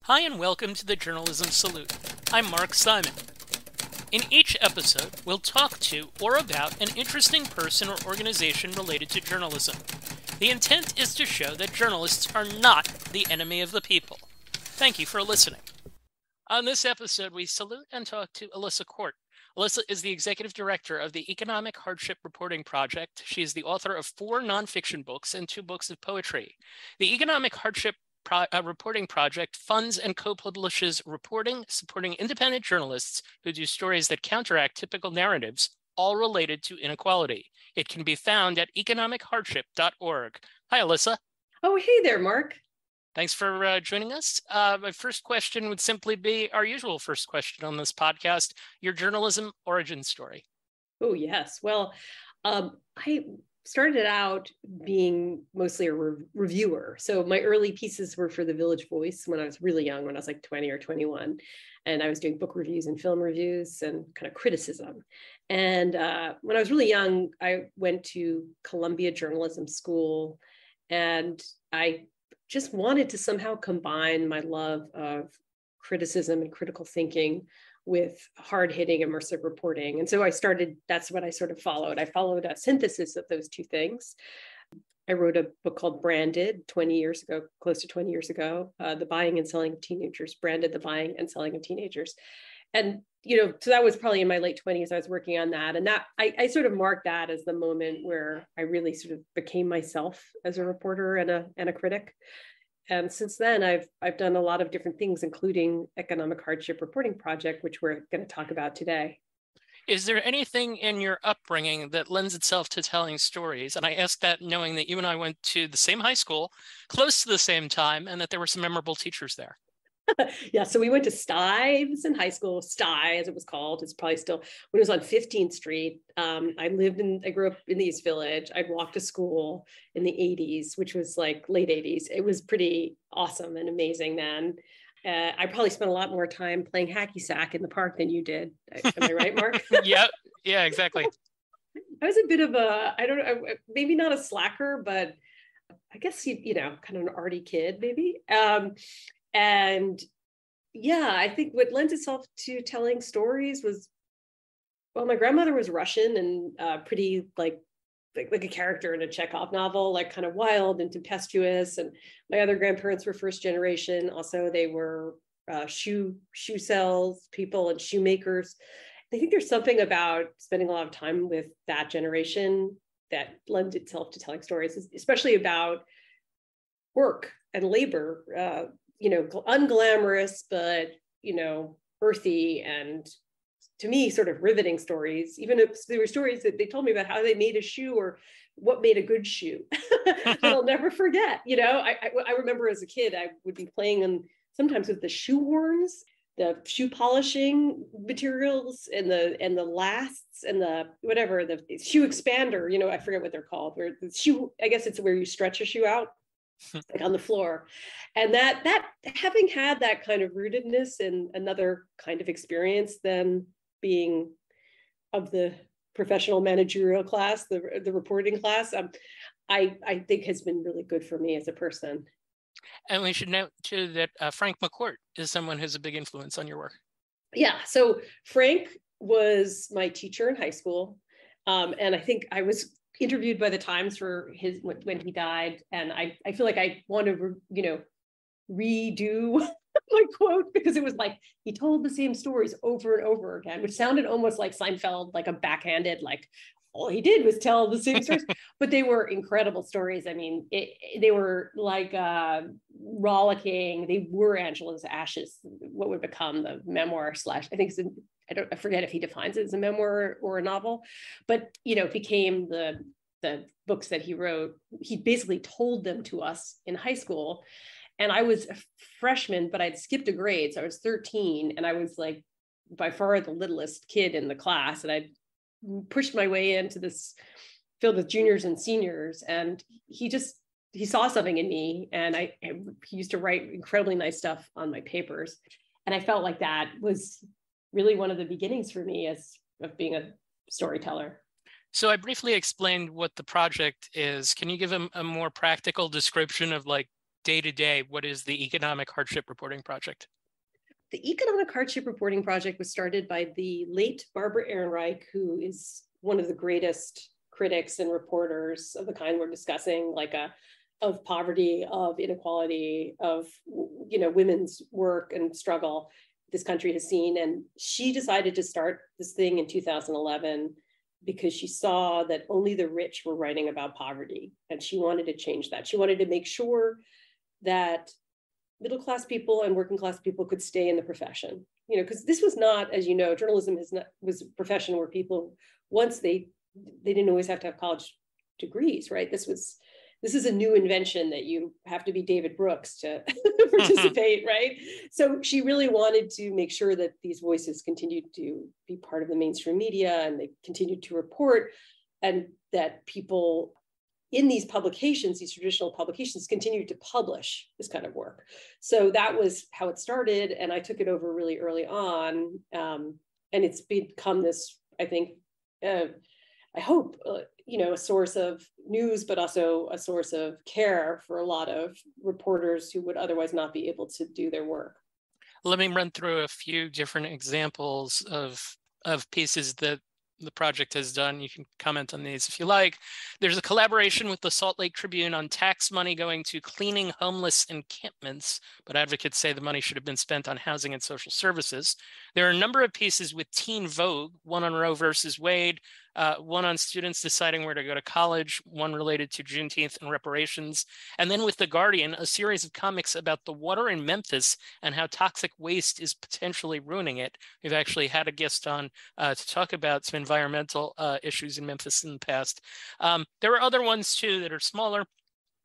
Hi and welcome to the Journalism Salute. I'm Mark Simon. In each episode, we'll talk to or about an interesting person or organization related to journalism. The intent is to show that journalists are not the enemy of the people. Thank you for listening. On this episode, we salute and talk to Alissa Quart. Alissa is the executive director of the Economic Hardship Reporting Project. She is the author of 4 nonfiction books and 2 books of poetry. The Economic Hardship Reporting Project funds and co-publishes reporting supporting independent journalists who do stories that counteract typical narratives, all related to inequality. It can be found at economichardship.org. Hi, Alissa. Oh, hey there, Mark. Thanks for joining us. My first question would simply be our usual first question on this podcast, your journalism origin story. Oh, yes. Well, I started out being mostly a reviewer. So my early pieces were for the Village Voice when I was really young, when I was like 20 or 21. And I was doing book reviews and film reviews and kind of criticism. And when I was really young, I went to Columbia Journalism School, and I just wanted to somehow combine my love of criticism and critical thinking with hard-hitting immersive reporting. And so that's what I sort of followed. I followed a synthesis of those two things. I wrote a book called Branded 20 years ago, close to 20 years ago, The Buying and Selling of Teenagers, Branded, the Buying and Selling of Teenagers. And, so that was probably in my late 20s, I was working on that. And that I sort of marked that as the moment where I really sort of became myself as a reporter and a critic. And since then, I've done a lot of different things, including Economic Hardship Reporting Project, which we're going to talk about today. Is there anything in your upbringing that lends itself to telling stories? And I ask that knowing that you and I went to the same high school, close to the same time, and that there were some memorable teachers there. Yeah, so we went to Stives in high school, Sty as it was called. It's probably still, when it was on 15th Street. I grew up in the East Village. I'd walk to school in the 80s, which was like late 80s. It was pretty awesome and amazing then. I probably spent a lot more time playing hacky sack in the park than you did. Am I right, Mark? Yep. Yeah, exactly. I was a bit of I don't know, maybe not a slacker, but I guess, kind of an arty kid, maybe. And yeah, I think what lends itself to telling stories was, well, my grandmother was Russian and pretty like a character in a Chekhov novel, like kind of wild and tempestuous. And my other grandparents were first generation. Also, they were shoe cells people and shoemakers. I think there's something about spending a lot of time with that generation that lends itself to telling stories, especially about work and labor. Unglamorous, but, earthy and, to me, sort of riveting stories, even if there were stories that they told me about how they made a shoe or what made a good shoe that I'll never forget. I remember as a kid, I would be playing sometimes with the shoe horns, the shoe polishing materials and the lasts and the shoe expander, I forget what they're called, where the shoe, I guess it's where you stretch a shoe out. Like on the floor. And that having had that kind of rootedness in another kind of experience than being of the professional managerial class, the reporting class, I think has been really good for me as a person. And we should note too that Frank McCourt is someone who's a big influence on your work. Yeah, so Frank was my teacher in high school. And I think I was interviewed by the Times for when he died, and I feel like I want to redo my quote, because it was like he told the same stories over and over again, which sounded almost like Seinfeld, like a backhanded, like all he did was tell the same stories. But they were incredible stories. I mean, they were like rollicking. They were Angela's Ashes, what would become the memoir / I think I forget if he defines it as a memoir or a novel, but it became the books that he wrote. He basically told them to us in high school, and I was a freshman, but I'd skipped a grade, so I was 13, and I was like by far the littlest kid in the class, and I pushed my way into this filled with juniors and seniors, and he saw something in me, and he used to write incredibly nice stuff on my papers, and I felt like that was really one of the beginnings for me of being a storyteller. So I briefly explained what the project is. Can you give a more practical description of like day to day, what is the Economic Hardship Reporting Project? The Economic Hardship Reporting Project was started by the late Barbara Ehrenreich, who is one of the greatest critics and reporters of the kind we're discussing, of poverty, of inequality, of women's work and struggle this country has seen. And she decided to start this thing in 2011 because she saw that only the rich were writing about poverty, and she wanted to change that. She wanted to make sure that middle-class people and working-class people could stay in the profession, because this was not, as you know, journalism was a profession where people, once they didn't always have to have college degrees, right? This is a new invention that you have to be David Brooks to participate, right? So she really wanted to make sure that these voices continued to be part of the mainstream media and they continued to report, and that people in these publications, these traditional publications, continued to publish this kind of work. So that was how it started. And I took it over really early on. And it's become this, I think, I hope, a source of news, but also a source of care for a lot of reporters who would otherwise not be able to do their work. Let me run through a few different examples of pieces that the project has done. You can comment on these if you like. There's a collaboration with the Salt Lake Tribune on tax money going to cleaning homeless encampments, but advocates say the money should have been spent on housing and social services. There are a number of pieces with Teen Vogue, one on Roe versus Wade, one on students deciding where to go to college, one related to Juneteenth and reparations. And then with The Guardian, a series of comics about the water in Memphis and how toxic waste is potentially ruining it. We've actually had a guest on to talk about some environmental issues in Memphis in the past. There are other ones too that are smaller.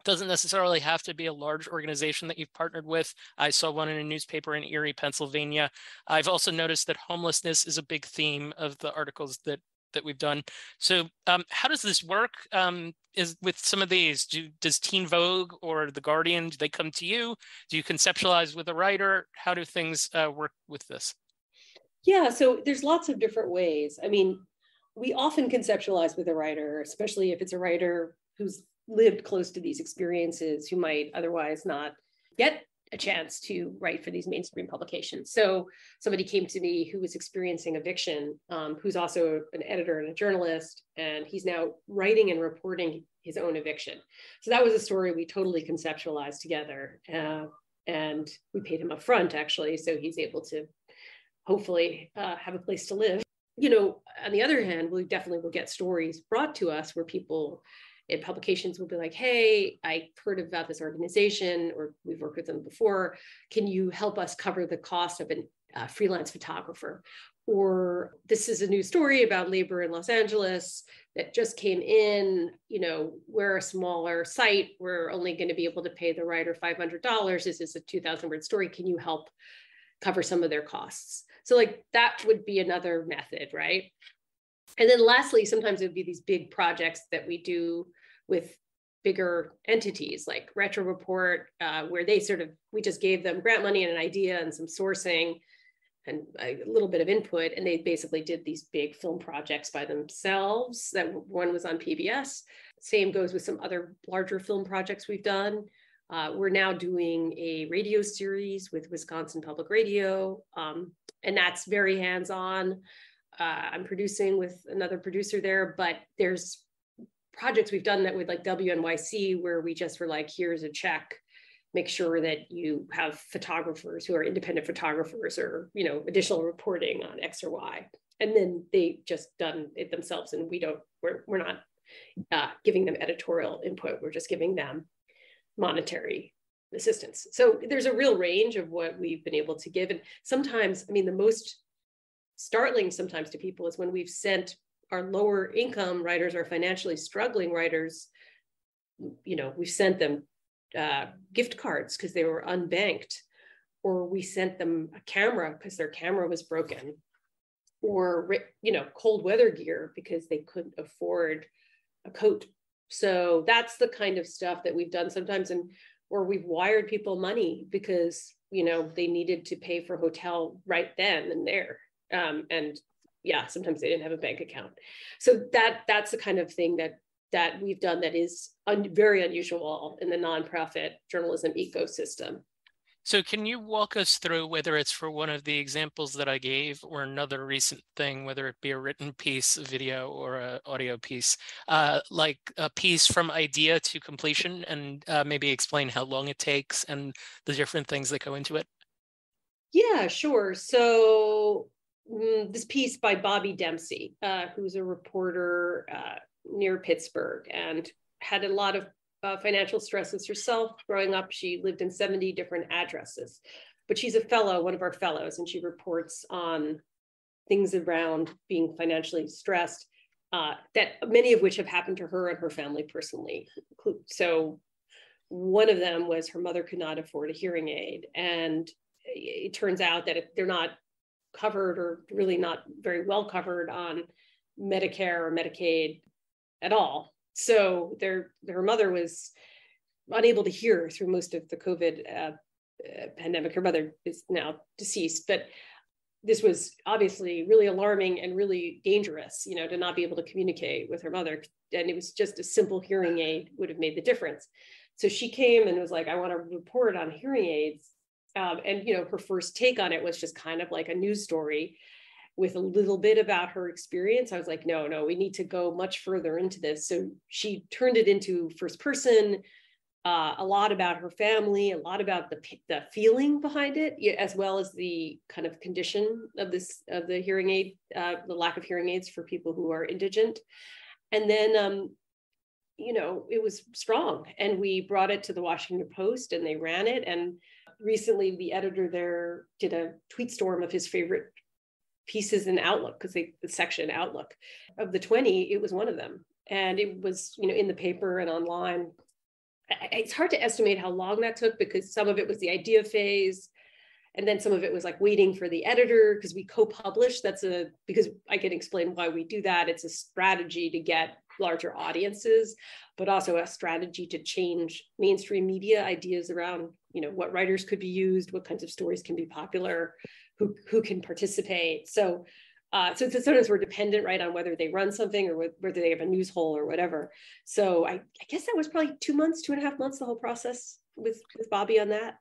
Doesn't necessarily have to be a large organization that you've partnered with. I saw one in a newspaper in Erie, Pennsylvania. I've also noticed that homelessness is a big theme of the articles that we've done. So how does this work is with some of these? Does Teen Vogue or The Guardian, do they come to you? Do you conceptualize with a writer? How do things work with this? Yeah, so there's lots of different ways. I mean, we often conceptualize with a writer, especially if it's a writer who's lived close to these experiences, who might otherwise not get a chance to write for these mainstream publications. So somebody came to me who was experiencing eviction, who's also an editor and a journalist, and he's now writing and reporting his own eviction. So that was a story we totally conceptualized together, and we paid him up front, actually, so he's able to hopefully have a place to live. On the other hand, we definitely will get stories brought to us where people in publications will be like, hey, I heard about this organization, or we've worked with them before. Can you help us cover the cost of a freelance photographer? Or this is a new story about labor in Los Angeles that just came in. We're a smaller site. We're only going to be able to pay the writer $500. This is a 2,000 word story. Can you help cover some of their costs? So that would be another method, right? And then lastly, sometimes it would be these big projects that we do with bigger entities like Retro Report, where we just gave them grant money and an idea and some sourcing and a little bit of input. And they basically did these big film projects by themselves. That one was on PBS. Same goes with some other larger film projects we've done. We're now doing a radio series with Wisconsin Public Radio, and that's very hands-on. I'm producing with another producer there, but there's projects we've done that with WNYC where we just were like, here's a check, make sure that you have photographers who are independent photographers or, additional reporting on X or Y. And then they just done it themselves. And we're not giving them editorial input. We're just giving them monetary assistance. So there's a real range of what we've been able to give. And sometimes, the most startling sometimes to people is when we've sent our lower income writers, our financially struggling writers, we've sent them gift cards because they were unbanked, or we sent them a camera because their camera was broken, or cold weather gear because they couldn't afford a coat. So that's the kind of stuff that we've done sometimes, or we've wired people money because they needed to pay for hotel right then and there. And yeah, sometimes they didn't have a bank account. So that's the kind of thing that that we've done that is very unusual in the nonprofit journalism ecosystem. So can you walk us through, whether it's for one of the examples that I gave or another recent thing, whether it be a written piece, a video, or an audio piece, like a piece from idea to completion, and maybe explain how long it takes and the different things that go into it? Yeah, sure. So this piece by Bobby Dempsey, who's a reporter near Pittsburgh and had a lot of financial stresses herself growing up. She lived in 70 different addresses, but she's a fellow, one of our fellows, and she reports on things around being financially stressed, that many of which have happened to her and her family personally. So one of them was her mother could not afford a hearing aid. And it turns out that they're not covered, or really not very well covered, on Medicare or Medicaid at all. So her mother was unable to hear through most of the COVID pandemic. Her mother is now deceased, but this was obviously really alarming and really dangerous, to not be able to communicate with her mother. And it was just a simple hearing aid would have made the difference. So she came and was like, I want to report on hearing aids. And her first take on it was just kind of like a news story with a little bit about her experience. I was like, no, we need to go much further into this. So she turned it into first person, a lot about her family, a lot about the feeling behind it, as well as the kind of condition of the hearing aid, the lack of hearing aids for people who are indigent. And then, it was strong. And we brought it to the Washington Post and they ran it. And recently the editor there did a tweet storm of his favorite pieces in Outlook, because the section Outlook of the 20, it was one of them. And it was, in the paper and online. It's hard to estimate how long that took, because some of it was the idea phase. And then some of it was like waiting for the editor, because we co-publish. Because I can explain why we do that. It's a strategy to get larger audiences, but also a strategy to change mainstream media ideas around, what writers could be used, what kinds of stories can be popular, who can participate. So sometimes we're dependent, right, on whether they run something or whether they have a news hole or whatever. So I guess that was probably 2.5 months, the whole process with Bobby on that.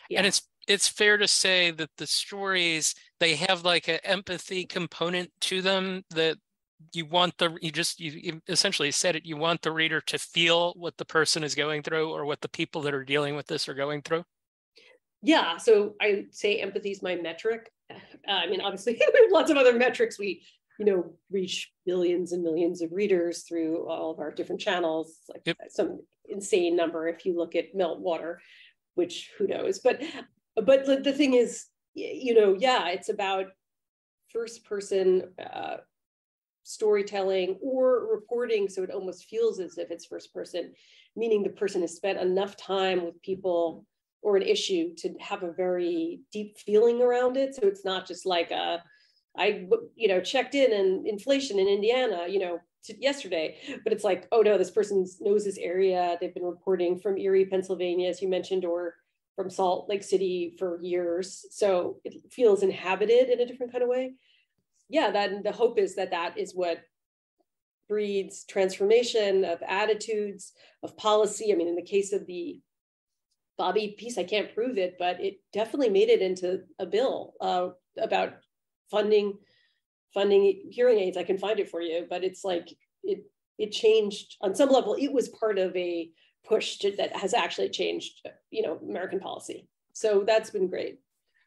Yeah. And it's fair to say that the stories, they have like an empathy component to them, that you essentially said it, you want the reader to feel what the person is going through, or what the people that are dealing with this are going through. Yeah, so I say empathy is my metric. Obviously, we have lots of other metrics. We, reach billions and millions of readers through all of our different channels, like some insane number if you look at Meltwater, which who knows. But the thing is, it's about first person storytelling or reporting, so it almost feels as if it's first person, meaning the person has spent enough time with people or an issue to have a very deep feeling around it. So it's not just like I checked in and inflation in Indiana, yesterday, but it's like, oh no, this person knows this area. They've been reporting from Erie, Pennsylvania, as you mentioned, or from Salt Lake City for years. So it feels inhabited in a different kind of way. Yeah, that the hope is that is what breeds transformation of attitudes, of policy. In the case of the Bobby piece, I can't prove it, but it definitely made it into a bill about funding hearing aids. I can find it for you, but it's like it changed on some level. It was part of a push that has actually changed, American policy. So that's been great.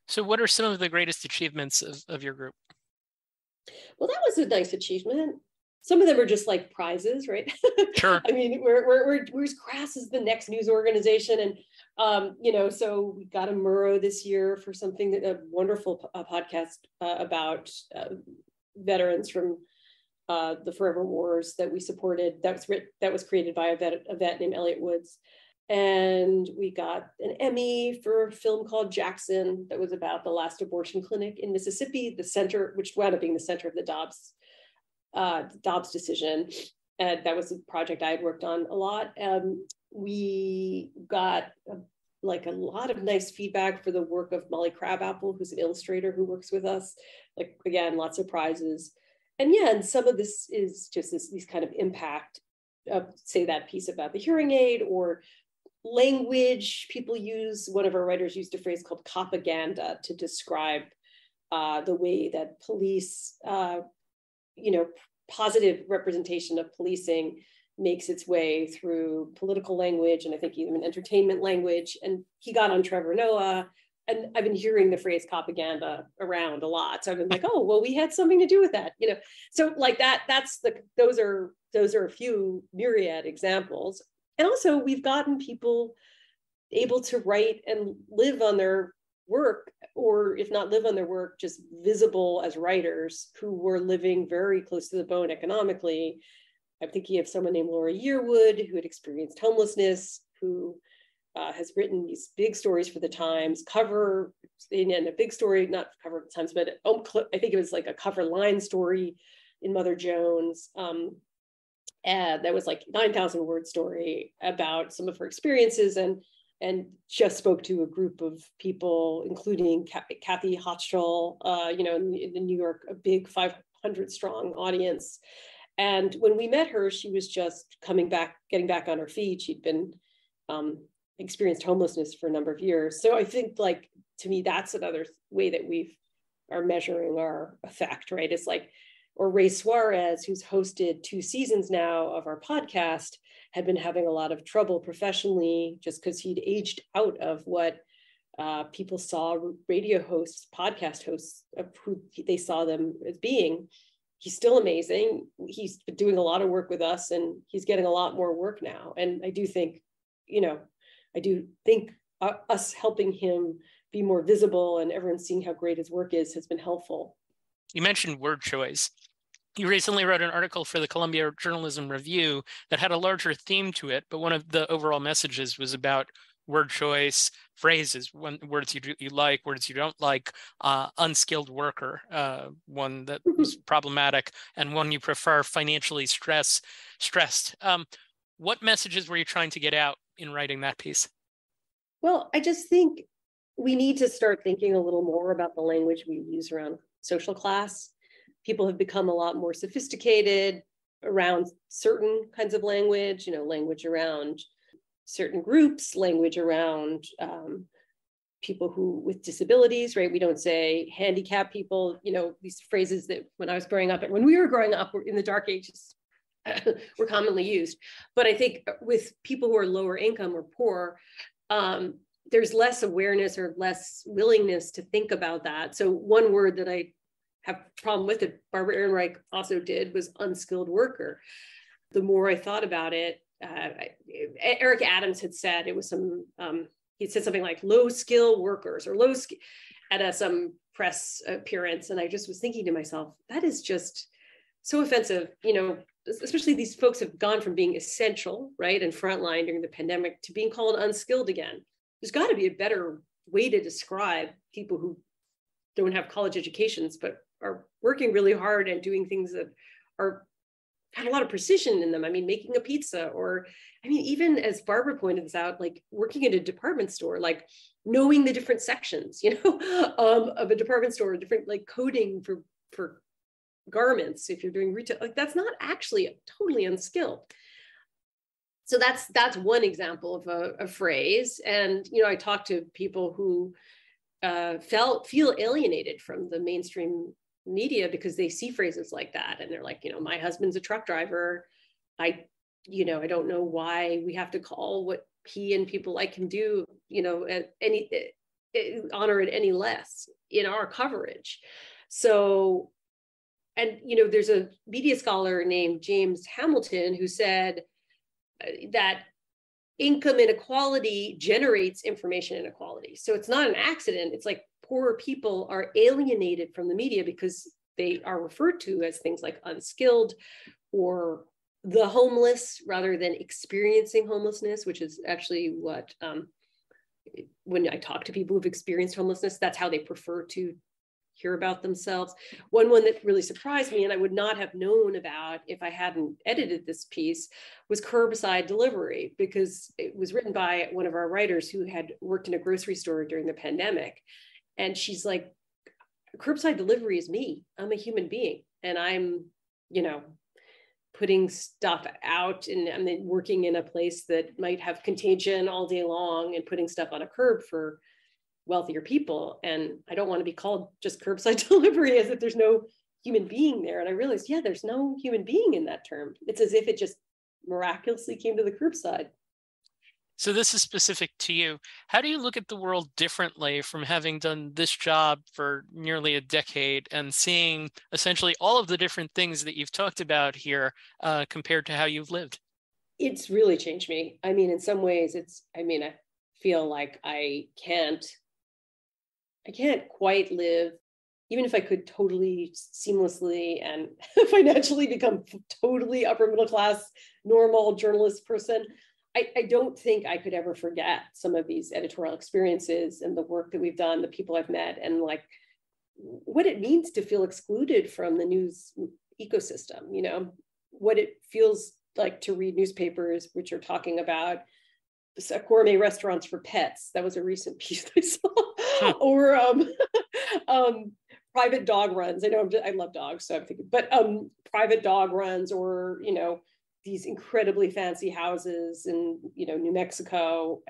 So what are some of the greatest achievements of your group? Well, that was a nice achievement. Some of them are just like prizes, right? Sure. We're as crass as the next news organization. And, so we got a Murrow this year for something a wonderful podcast about veterans from the Forever Wars that we supported. That was created by a vet named Elliot Woods. And we got an Emmy for a film called Jackson that was about the last abortion clinic in Mississippi, which wound up being the center of the Dobbs decision. That was a project I had worked on a lot. We got a lot of nice feedback for the work of Molly Crabapple, who's an illustrator who works with us. Again, lots of prizes. And some of this is just these kind of impact say that piece about the hearing aid, or language people use. One of our writers used a phrase called propaganda to describe the way that police, positive representation of policing makes its way through political language, and I think even entertainment language. And he got on Trevor Noah, and I've been hearing the phrase propaganda around a lot. So I've been like, oh, well, we had something to do with that, So like those are a few myriad examples. And also we've gotten people able to write and live on their work, or if not live on their work, just visible as writers who were living very close to the bone economically. I'm thinking of someone named Laura Yearwood, who had experienced homelessness, who has written these big stories for the Times, and a big story, not cover of the Times, but I think it was like a cover line story in Mother Jones. And that was like 9,000 word story about some of her experiences, and just spoke to a group of people, including Kathy Hochschild, in New York, a big 500 strong audience. And when we met her, she was just getting back on her feet. She'd been experienced homelessness for a number of years. So I think, like, to me, that's another way that we are measuring our effect, right? It's like, or Ray Suarez, who's hosted 2 seasons now of our podcast, had been having a lot of trouble professionally just because he'd aged out of what people saw radio hosts, podcast hosts, of who they saw them as being. He's still amazing. He's been doing a lot of work with us, and he's getting a lot more work now. And I do think, us helping him be more visible and everyone seeing how great his work is has been helpful. You mentioned word choice. You recently wrote an article for the Columbia Journalism Review that had a larger theme to it, but one of the overall messages was about word choice, phrases, words you like, words you don't like, unskilled worker, one that was problematic, and one you prefer, financially stressed. What messages were you trying to get out in writing that piece? Well, I just think we need to start thinking a little more about the language we use around social class. People have become a lot more sophisticated around certain kinds of language, language around certain groups, language around people with disabilities, right? We don't say handicapped people, these phrases that when we were growing up, in the dark ages, were commonly used. But I think with people who are lower income or poor, there's less awareness or less willingness to think about that. So one word that I have a problem with, that Barbara Ehrenreich also did, was unskilled worker. The more I thought about it, Eric Adams had said, it was he said something like low skill workers or at some press appearance. And I just was thinking to myself, that is just so offensive, especially these folks have gone from being essential, right, and frontline during the pandemic to being called unskilled again. There's got to be a better way to describe people who don't have college educations, but are working really hard and doing things that have a lot of precision in them. I mean, making a pizza, or, even as Barbara pointed this out, like working at a department store, like knowing the different sections, of a department store, different like coding for garments. If you're doing retail, like that's not actually totally unskilled. So that's one example of a phrase. And, I talk to people who feel alienated from the mainstream media because they see phrases like that. And they're like, my husband's a truck driver. I don't know why we have to call what he and people like him do, honor it any less in our coverage. So, and, there's a media scholar named James Hamilton who said that income inequality generates information inequality. So it's not an accident. It's like poorer people are alienated from the media because they are referred to as things like unskilled or the homeless rather than experiencing homelessness, which is actually what, when I talk to people who've experienced homelessness, that's how they prefer to hear about themselves. One that really surprised me, and I would not have known about if I hadn't edited this piece, was curbside delivery, because it was written by one of our writers who had worked in a grocery store during the pandemic. And she's like, curbside delivery is me. I'm a human being. And I'm, putting stuff out and then working in a place that might have contagion all day long and putting stuff on a curb for wealthier people. And I don't want to be called just curbside delivery as if there's no human being there. And I realized, yeah, there's no human being in that term. It's as if it just miraculously came to the curbside. So this is specific to you. How do you look at the world differently from having done this job for nearly a decade and seeing essentially all of the different things that you've talked about here compared to how you've lived? It's really changed me. I mean, in some ways I feel like I can't quite live, even if I could totally seamlessly and financially become totally upper middle class, normal journalist person. I don't think I could ever forget some of these editorial experiences and the work that we've done, the people I've met, and like what it means to feel excluded from the news ecosystem, what it feels like to read newspapers which are talking about gourmet restaurants for pets. That was a recent piece I saw. Or private dog runs. I know I love dogs, so I'm thinking, but private dog runs, or these incredibly fancy houses in New Mexico,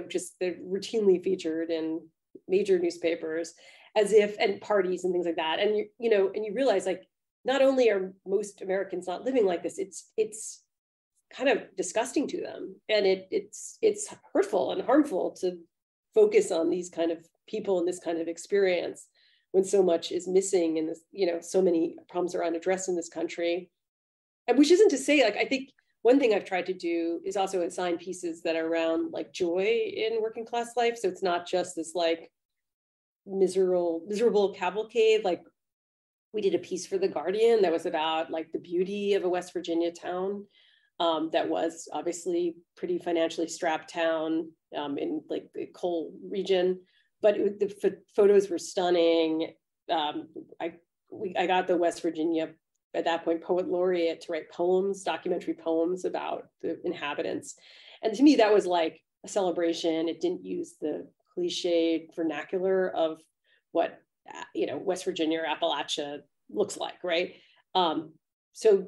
just they're routinely featured in major newspapers, and parties and things like that. And you realize, like, not only are most Americans not living like this, it's kind of disgusting to them, and it's hurtful and harmful to focus on these kind of people and this kind of experience when so much is missing in this, so many problems are unaddressed in this country. And which isn't to say, like, I think one thing I've tried to do is also assign pieces that are around like joy in working class life. So it's not just this like miserable cavalcade. Like, we did a piece for The Guardian that was about like the beauty of a West Virginia town that was obviously pretty financially strapped town in like the coal region, but the photos were stunning. I got the West Virginia, at that point, poet laureate to write documentary poems about the inhabitants. And to me, that was like a celebration. It didn't use the cliched vernacular of what, West Virginia or Appalachia looks like, right? So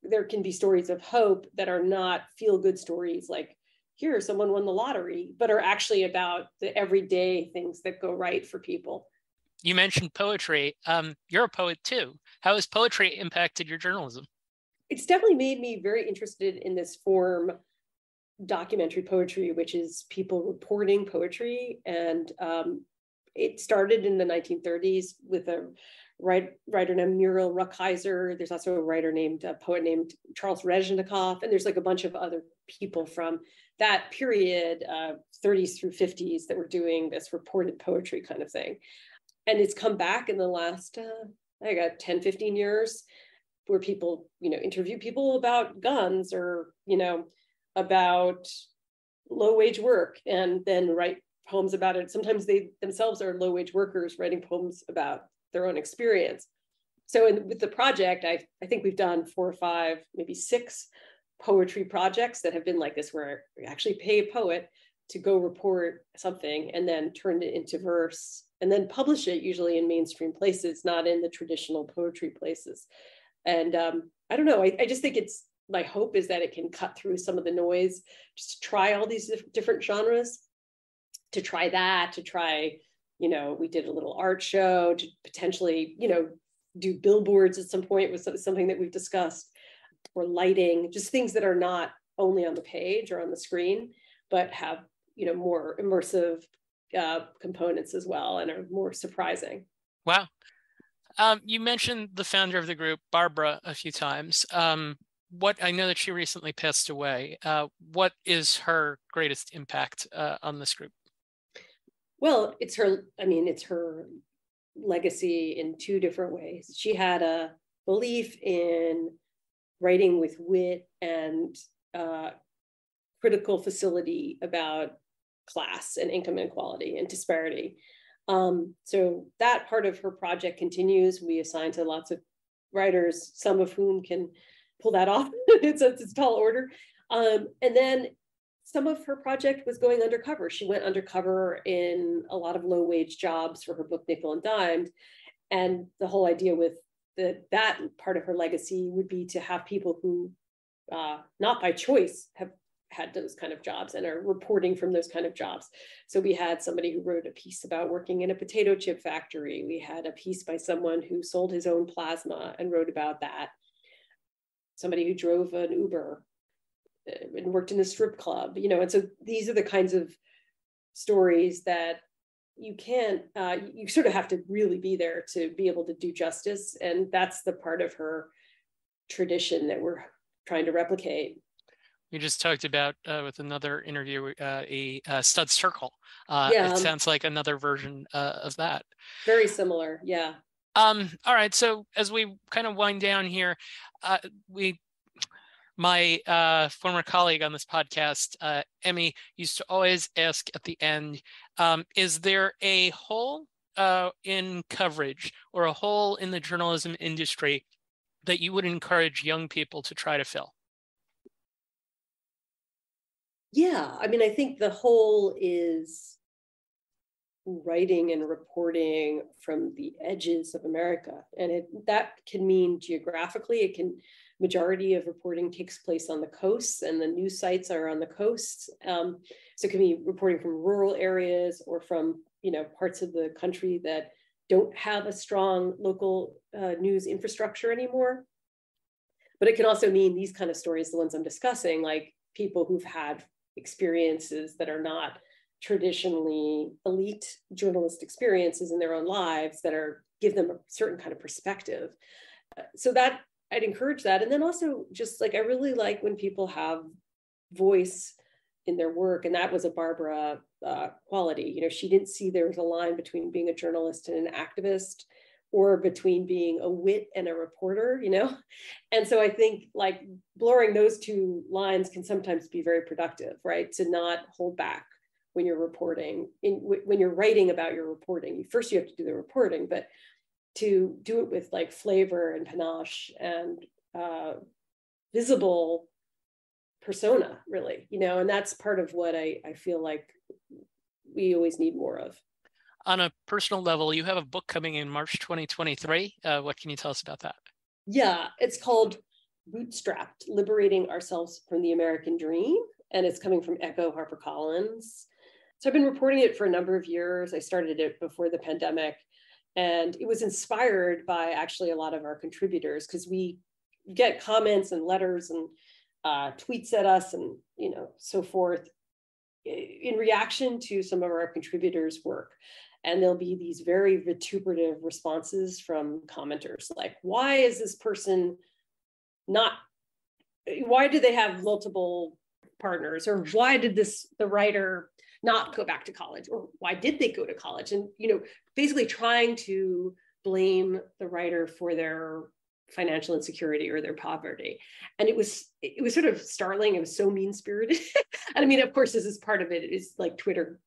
there can be stories of hope that are not feel-good stories like, here, someone won the lottery, but are actually about the everyday things that go right for people. You mentioned poetry. You're a poet too. How has poetry impacted your journalism? It's definitely made me very interested in this form, documentary poetry, which is people reporting poetry. And it started in the 1930s with a writer named Muriel Rukeyser. There's also a poet named Charles Rezhnikoff. And there's like a bunch of other people from that period, 30s through 50s, that were doing this reported poetry kind of thing. And it's come back in the last, 10, 15 years, where people, interview people about guns or, about low wage work, and then write poems about it. Sometimes they themselves are low wage workers writing poems about their own experience. So with the project, I think we've done 4 or 5, maybe 6 poetry projects that have been like this, where we actually pay a poet to go report something and then turn it into verse and then publish it, usually in mainstream places, not in the traditional poetry places. And I don't know, I just think my hope is that it can cut through some of the noise, just to try all these different genres, to try, we did a little art show, to potentially, do billboards at some point, was something that we've discussed, or lighting, just things that are not only on the page or on the screen, but have, more immersive components as well, and are more surprising. Wow. You mentioned the founder of the group, Barbara, a few times. I know that she recently passed away. What is her greatest impact on this group? Well, it's her legacy in 2 different ways. She had a belief in writing with wit and critical facility about class and income inequality and disparity. So that part of her project continues. We assign to lots of writers, some of whom can pull that off. It's a tall order. And then some of her project was going undercover. She went undercover in a lot of low wage jobs for her book, Nickel and Dimed. And the whole idea with that part of her legacy would be to have people who, not by choice, have had those kind of jobs and are reporting from those kind of jobs. So we had somebody who wrote a piece about working in a potato chip factory. We had a piece by someone who sold his own plasma and wrote about that. Somebody who drove an Uber and worked in a strip club, and so these are the kinds of stories that you can't, you sort of have to really be there to be able to do justice. And that's the part of her tradition that we're trying to replicate. We just talked about with another interview a stud circle. Yeah, it sounds like another version of that. Very similar, yeah. All right, so as we kind of wind down here, my former colleague on this podcast, Emmy, used to always ask at the end, is there a hole in coverage or a hole in the journalism industry that you would encourage young people to try to fill? Yeah, I mean, I think the whole is writing and reporting from the edges of America. And that can mean geographically, majority of reporting takes place on the coasts and the news sites are on the coasts. So it can be reporting from rural areas or from, parts of the country that don't have a strong local news infrastructure anymore. But it can also mean these kind of stories, the ones I'm discussing, like people who've had experiences that are not traditionally elite journalist experiences in their own lives that give them a certain kind of perspective. So that I'd encourage that. And then also just like, I really like when people have voice in their work. And that was a Barbara quality. She didn't see there was a line between being a journalist and an activist, or between being a wit and a reporter, And so I think like blurring those two lines can sometimes be very productive, right? To not hold back when you're reporting, when you're writing about your reporting. First, you have to do the reporting, but to do it with like flavor and panache and visible persona, really, and that's part of what I feel like we always need more of. On a personal level, you have a book coming in March 2023. What can you tell us about that? Yeah, it's called Bootstrapped, Liberating Ourselves from the American Dream. And it's coming from Echo HarperCollins. So I've been reporting it for a number of years. I started it before the pandemic. And it was inspired by actually a lot of our contributors, because we get comments and letters and tweets at us and, so forth in reaction to some of our contributors' work. And there'll be these very vituperative responses from commenters, like, why is this person why do they have multiple partners? Or why did the writer not go back to college? Or why did they go to college? And, basically trying to blame the writer for their financial insecurity or their poverty. And it was sort of startling. It was so mean-spirited. And I mean, of course, this is part of it is like Twitter,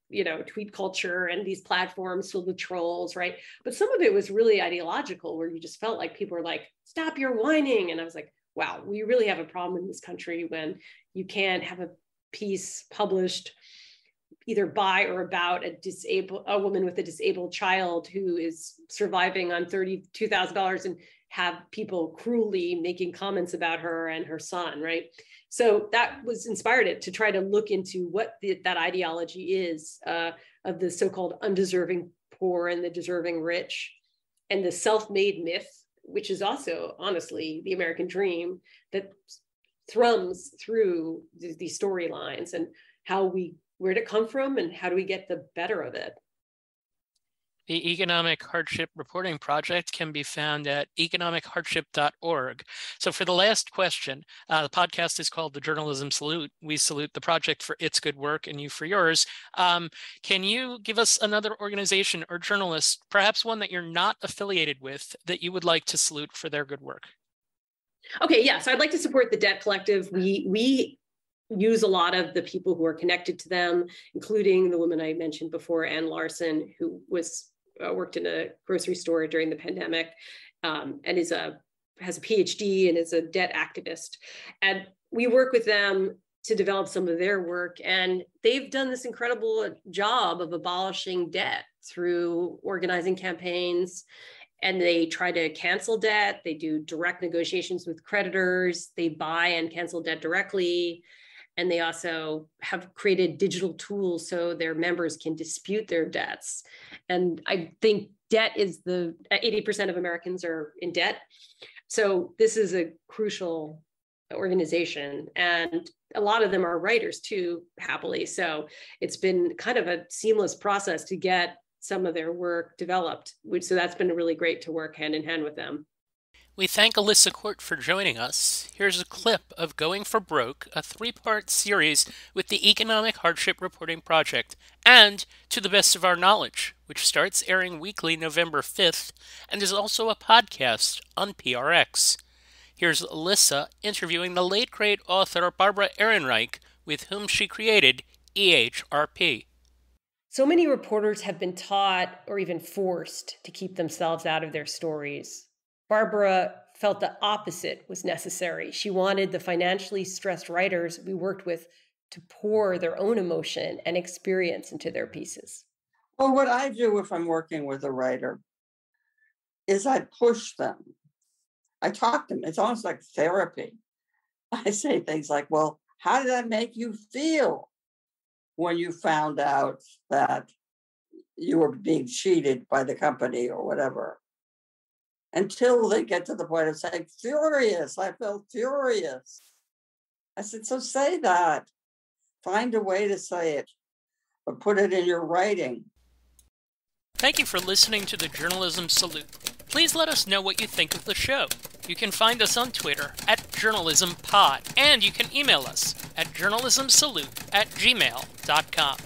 tweet culture and these platforms filled with trolls, right? But some of it was really ideological, where you just felt like people were like, stop your whining. And I was like, wow, we really have a problem in this country when you can't have a piece published either by or about a woman with a disabled child who is surviving on $32,000 and have people cruelly making comments about her and her son, right? So that was inspired it to try to look into what that ideology is of the so-called undeserving poor and the deserving rich, and the self-made myth, which is also honestly the American dream that thrums through these storylines, and where did it come from and how do we get the better of it? The Economic Hardship Reporting Project can be found at economichardship.org. So for the last question, the podcast is called The Journalism Salute. We salute the project for its good work and you for yours. Can you give us another organization or journalist, perhaps one that you're not affiliated with, that you would like to salute for their good work? Okay, yeah. So I'd like to support the Debt Collective. We use a lot of the people who are connected to them, including the woman I mentioned before, Ann Larson, who worked in a grocery store during the pandemic, and has a PhD and is a debt activist. And we work with them to develop some of their work. And they've done this incredible job of abolishing debt through organizing campaigns and they try to cancel debt. They do direct negotiations with creditors. They buy and cancel debt directly. And they also have created digital tools so their members can dispute their debts. And I think debt is 80% of Americans are in debt. So this is a crucial organization. And a lot of them are writers too, happily. So it's been kind of a seamless process to get some of their work developed. So that's been really great to work hand in hand with them. We thank Alissa Quart for joining us. Here's a clip of Going for Broke, a 3-part series with the Economic Hardship Reporting Project, and To the Best of Our Knowledge, which starts airing weekly November 5th and is also a podcast on PRX. Here's Alissa interviewing the late-great author Barbara Ehrenreich, with whom she created EHRP. So many reporters have been taught or even forced to keep themselves out of their stories. Barbara felt the opposite was necessary. She wanted the financially stressed writers we worked with to pour their own emotion and experience into their pieces. Well, what I do if I'm working with a writer is I push them. I talk to them. It's almost like therapy. I say things like, well, how did that make you feel when you found out that you were being cheated by the company or whatever? Until they get to the point of saying, furious, I felt furious. I said, so say that. Find a way to say it, but put it in your writing. Thank you for listening to the Journalism Salute. Please let us know what you think of the show. You can find us on Twitter @JournalismPod, and you can email us at journalismsalute@gmail.com.